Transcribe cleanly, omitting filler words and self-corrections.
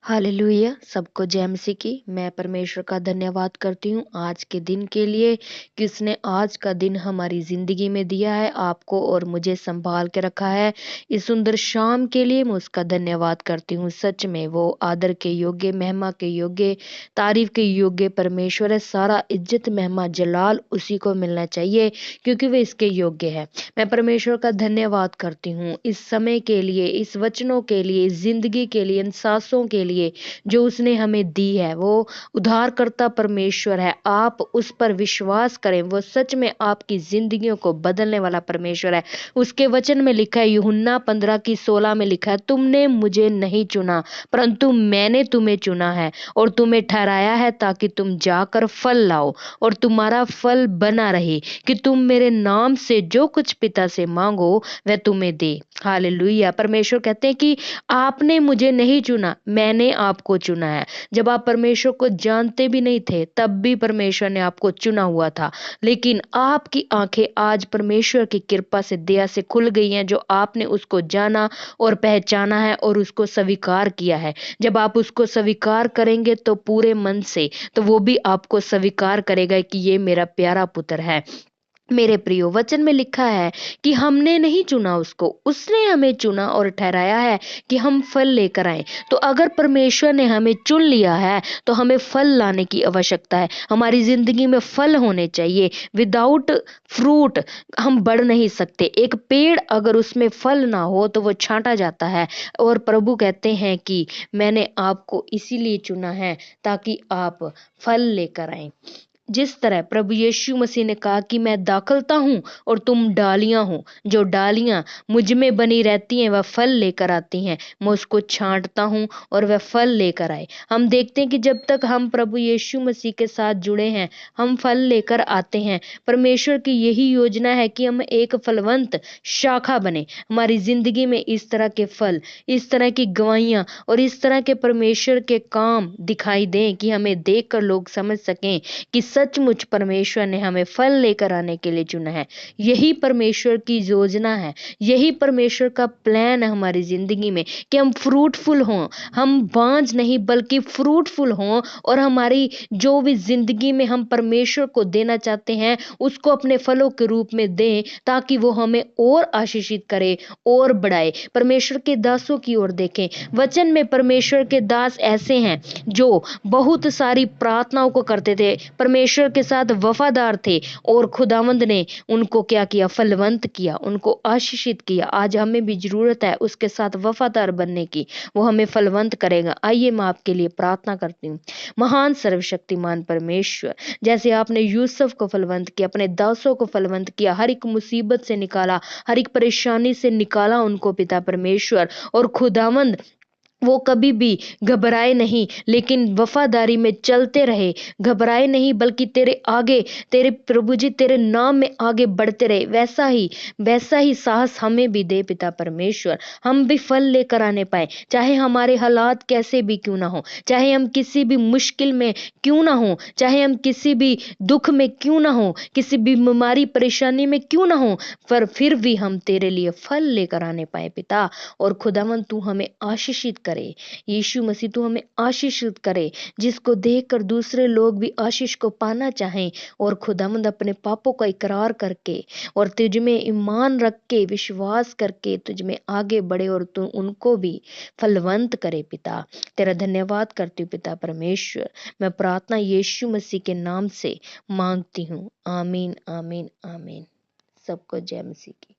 Hallelujah. सबको जय मसीह की। मैं परमेश्वर का धन्यवाद करती हूँ आज के दिन के लिए कि उसने आज का दिन हमारी ज़िंदगी में दिया है, आपको और मुझे संभाल के रखा है। इस सुंदर शाम के लिए मैं उसका धन्यवाद करती हूँ। सच में वो आदर के योग्य, महिमा के योग्य, तारीफ के योग्य परमेश्वर है। सारा इज्जत, महिमा, जलाल उसी को मिलना चाहिए क्योंकि वे इसके योग्य है। मैं परमेश्वर का धन्यवाद करती हूँ इस समय के लिए, इस वचनों के लिए, इस ज़िंदगी के लिए, इन सांसों के लिए जो उसने हमें दी है। वो उद्धारकर्ता परमेश्वर है। आप उस पर विश्वास करें, वो सच में आपकी जिंदगियों को बदलने वाला परमेश्वर है। उसके वचन में लिखा है, यूहन्ना 15:16 में लिखा है, तुमने मुझे नहीं चुना परंतु मैंने तुम्हें चुना है और तुम्हें ठहराया है ताकि तुम जाकर फल लाओ और तुम्हारा फल बना रहे, कि तुम मेरे नाम से जो कुछ पिता से मांगो वह तुम्हें दे। हालेलुया। परमेश्वर कहते हैं कि आपने मुझे नहीं चुना, मैंने आपको चुना है। जब आप परमेश्वर को जानते भी नहीं थे तब भी परमेश्वर ने आपको चुना हुआ था, लेकिन आपकी आंखें आज परमेश्वर की कृपा से, दया से खुल गई हैं, जो आपने उसको जाना और पहचाना है और उसको स्वीकार किया है। जब आप उसको स्वीकार करेंगे तो पूरे मन से, तो वो भी आपको स्वीकार करेगा कि ये मेरा प्यारा पुत्र है। मेरे प्रियो, वचन में लिखा है कि हमने नहीं चुना उसको, उसने हमें चुना और ठहराया है कि हम फल लेकर आए। तो अगर परमेश्वर ने हमें चुन लिया है तो हमें फल लाने की आवश्यकता है। हमारी जिंदगी में फल होने चाहिए। विदाउट फ्रूट हम बढ़ नहीं सकते। एक पेड़ अगर उसमें फल ना हो तो वो छांटा जाता है। और प्रभु कहते हैं कि मैंने आपको इसीलिए चुना है ताकि आप फल लेकर आए। जिस तरह प्रभु यीशु मसीह ने कहा कि मैं दाखलता हूँ और तुम डालियां हो, जो डालियां मुझ में बनी रहती हैं वह फल लेकर आती हैं। मैं उसको छांटता हूँ और वह फल लेकर आए। हम देखते हैं कि जब तक हम प्रभु यीशु मसीह के साथ जुड़े हैं हम फल लेकर आते हैं। परमेश्वर की यही योजना है कि हम एक फलवंत शाखा बने। हमारी जिंदगी में इस तरह के फल, इस तरह की गवाहियां और इस तरह के परमेश्वर के काम दिखाई दें कि हमें देखकर लोग समझ सकें कि सचमुच परमेश्वर ने हमें फल लेकर आने के लिए चुना है। यही परमेश्वर की योजना है, यही परमेश्वर का प्लान है हमारी जिंदगी में कि हम फ्रूटफुल हों। हम बांझ नहीं बल्कि फ्रूटफुल हों और हमारी जो भी जिंदगी में हम परमेश्वर को देना चाहते हैं उसको अपने फलों के रूप में दें, ताकि वो हमें और आशीषित करे और बढ़ाए। परमेश्वर के दासों की ओर देखें। वचन में परमेश्वर के दास ऐसे हैं जो बहुत सारी प्रार्थनाओं को करते थे, परमेश्वर के साथ वफादार थे और खुदावंद ने उनको क्या किया? फलवंत किया, उनको आशीषित किया। आज हमें भी जरूरत है उसके साथ वफादार बनने की। वो हमें फलवंत करेगा। आइए मैं आपके लिए प्रार्थना करती हूँ। महान सर्वशक्तिमान परमेश्वर, जैसे आपने यूसुफ को फलवंत किया, अपने दासों को फलवंत किया, हर एक मुसीबत से निकाला, हर एक परेशानी से निकाला उनको पिता परमेश्वर। और खुदावंद वो कभी भी घबराए नहीं, लेकिन वफादारी में चलते रहे। घबराए नहीं बल्कि तेरे आगे, तेरे प्रभु जी तेरे नाम में आगे बढ़ते रहे। वैसा ही साहस हमें भी दे पिता परमेश्वर। हम भी फल लेकर आने पाए, चाहे हमारे हालात कैसे भी क्यों ना हो, चाहे हम किसी भी मुश्किल में क्यों ना हो, चाहे हम किसी भी दुख में क्यों ना हो, किसी भी बीमारी परेशानी में क्यों ना हो, पर फिर भी हम तेरे लिए फल लेकर आने पाए पिता। और खुदावन तू हमें आशीषित करे। यीशु मसीह तू हमें आशीषित करे, जिसको देखकर दूसरे लोग भी आशीष को पाना चाहें और खुदावंद अपने पापों का इकरार करके और तुझ में ईमान रख के, विश्वास करके तुझ में आगे बढ़े और तू उनको भी फलवंत करे पिता। तेरा धन्यवाद करती हूँ पिता परमेश्वर। मैं प्रार्थना यीशु मसीह के नाम से मांगती हूँ। आमीन, आमीन, आमीन। सबको जय मसीह की।